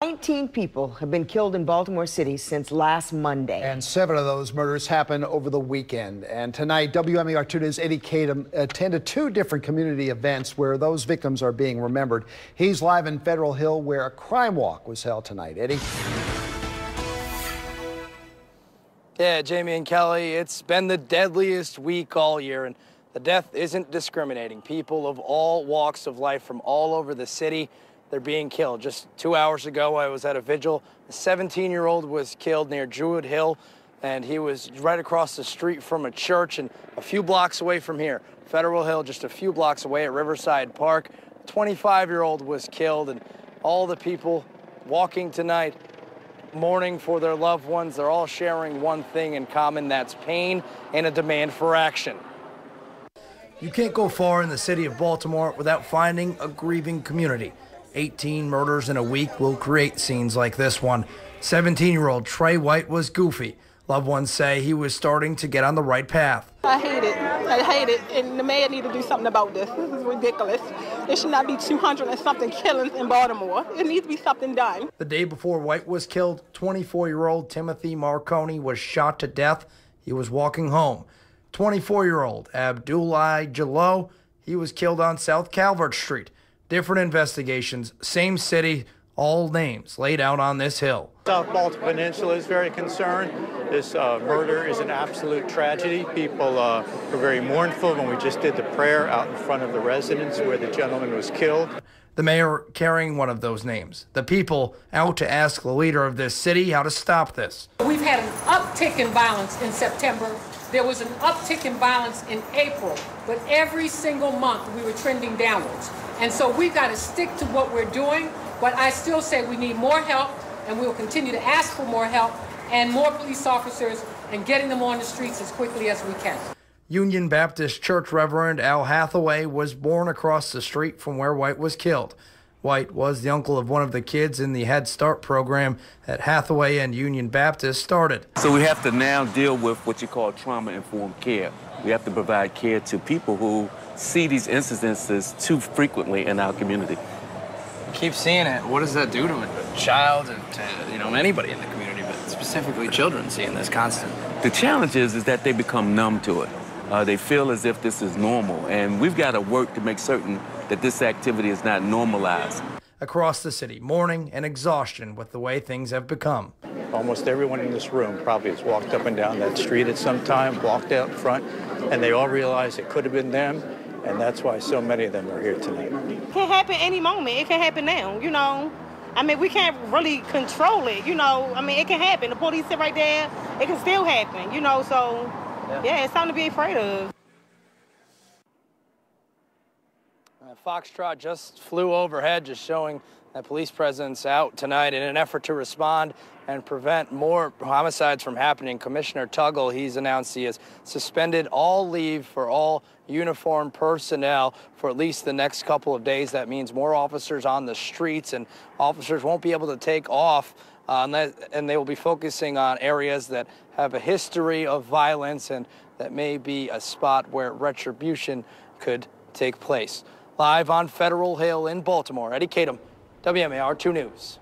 19 people have been killed in Baltimore City since last Monday. And 7 of those murders happened over the weekend. And tonight, WMAR 2 News' Eddie Kadam attended 2 different community events where those victims are being remembered. He's live in Federal Hill, where a crime walk was held tonight. Eddie? Yeah, Jamie and Kelly, it's been the deadliest week all year, and the death isn't discriminating. People of all walks of life from all over the city, they're being killed. Just 2 hours ago, I was at a vigil. A 17-year-old was killed near Druid Hill, and he was right across the street from a church and a few blocks away from here. Federal Hill, just a few blocks away at Riverside Park. A 25-year-old was killed, and all the people walking tonight, mourning for their loved ones, they're all sharing one thing in common, that's pain and a demand for action. You can't go far in the city of Baltimore without finding a grieving community. 18 murders in a week will create scenes like this one. 17-year-old Trey White was goofy. Loved ones say he was starting to get on the right path. I hate it. I hate it. And the mayor needs to do something about this. This is ridiculous. There should not be 200 and something killings in Baltimore. It needs to be something done. The day before White was killed, 24-year-old Timothy Marconi was shot to death. He was walking home. 24-year-old Abdullah Jallo, he was killed on South Calvert Street. Different investigations, same city, all names laid out on this hill. South Baltimore Peninsula is very concerned. This murder is an absolute tragedy. People were very mournful when we just did the prayer out in front of the residence where the gentleman was killed. The mayor carrying one of those names. The people out to ask the leader of this city how to stop this. We've had an uptick in violence in September. There was an uptick in violence in April, but every single month we were trending downwards. And so we've got to stick to what we're doing, but I still say we need more help, and we will continue to ask for more help and more police officers and getting them on the streets as quickly as we can. Union Baptist Church Reverend Al Hathaway was born across the street from where White was killed. White was the uncle of one of the kids in the Head Start program that Hathaway and Union Baptist started. So we have to now deal with what you call trauma-informed care. We have to provide care to people who see these incidences too frequently in our community. Keep seeing it. What does that do to a child and to, anybody in the community, but specifically children seeing this constant? The challenge is that they become numb to it. They feel as if this is normal, and we've got to work to make certain that this activity is not normalized. Across the city, mourning and exhaustion with the way things have become. Almost everyone in this room probably has walked up and down that street at some time, walked out in front, and they all realize it could have been them, and that's why so many of them are here tonight. It can happen any moment. It can happen now, I mean, we can't really control it, I mean, it can happen. The police sit right there. It can still happen, so, yeah, it's something to be afraid of. Foxtrot just flew overhead, just showing that police presence out tonight in an effort to respond and prevent more homicides from happening. Commissioner Tuggle, he's announced he has suspended all leave for all uniformed personnel for at least the next couple of days. That means more officers on the streets, and officers won't be able to take off and they will be focusing on areas that have a history of violence and that may be a spot where retribution could take place. Live on Federal Hill in Baltimore, Eddie Kadam, WMAR 2 News.